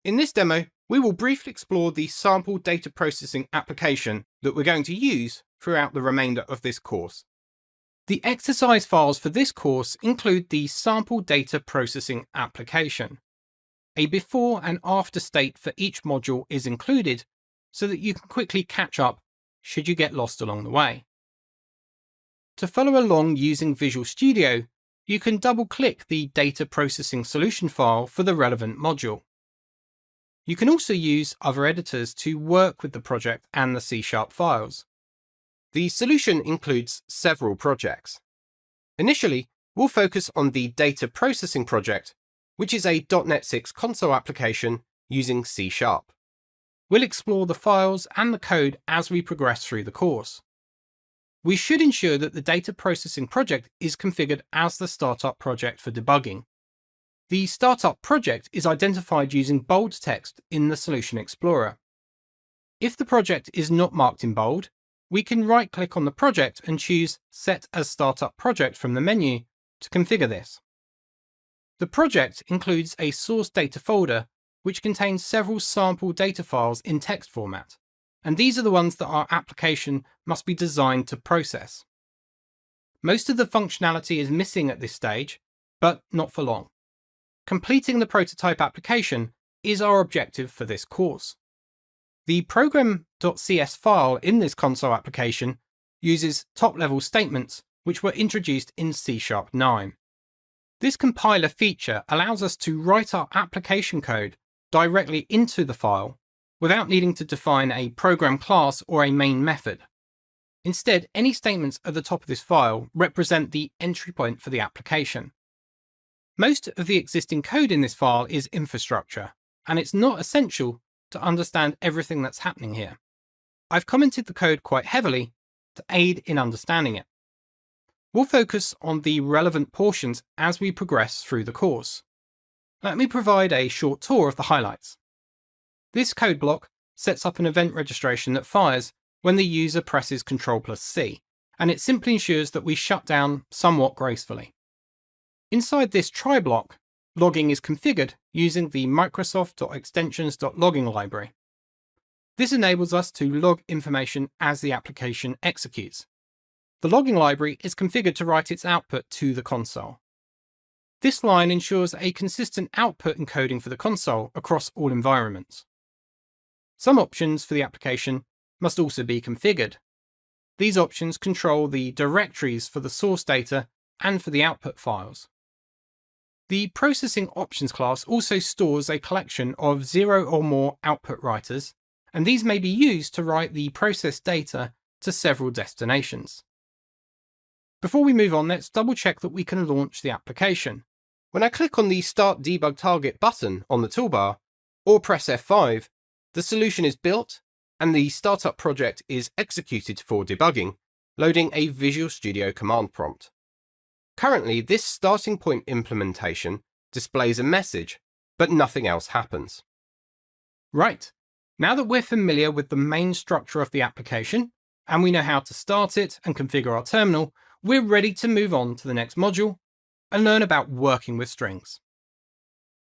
In this demo, we will briefly explore the sample data processing application that we're going to use throughout the remainder of this course. The exercise files for this course include the sample data processing application. A before and after state for each module is included so that you can quickly catch up should you get lost along the way. To follow along using Visual Studio, you can double-click the data processing solution file for the relevant module. You can also use other editors to work with the project and the C# files. The solution includes several projects. Initially, we'll focus on the data processing project, which is a .NET 6 console application using C#. We'll explore the files and the code as we progress through the course. We should ensure that the data processing project is configured as the startup project for debugging. The startup project is identified using bold text in the Solution Explorer. If the project is not marked in bold, we can right-click on the project and choose Set as Startup Project from the menu to configure this. The project includes a source data folder which contains several sample data files in text format, and these are the ones that our application must be designed to process. Most of the functionality is missing at this stage, but not for long. Completing the prototype application is our objective for this course. The program.cs file in this console application uses top-level statements which were introduced in C#9. This compiler feature allows us to write our application code directly into the file without needing to define a program class or a main method. Instead, any statements at the top of this file represent the entry point for the application. Most of the existing code in this file is infrastructure, and it's not essential to understand everything that's happening here. I've commented the code quite heavily to aid in understanding it. We'll focus on the relevant portions as we progress through the course. Let me provide a short tour of the highlights. This code block sets up an event registration that fires when the user presses Ctrl+C, and it simply ensures that we shut down somewhat gracefully. Inside this try block, logging is configured using the Microsoft.extensions.logging library. This enables us to log information as the application executes. The logging library is configured to write its output to the console. This line ensures a consistent output encoding for the console across all environments. Some options for the application must also be configured. These options control the directories for the source data and for the output files. The Processing Options class also stores a collection of 0 or more output writers, and these may be used to write the processed data to several destinations. Before we move on, let's double check that we can launch the application. When I click on the Start Debug Target button on the toolbar, or press F5, the solution is built and the startup project is executed for debugging, loading a Visual Studio command prompt. Currently, this starting point implementation displays a message, but nothing else happens. Right, now that we're familiar with the main structure of the application, and we know how to start it and configure our terminal, we're ready to move on to the next module and learn about working with strings.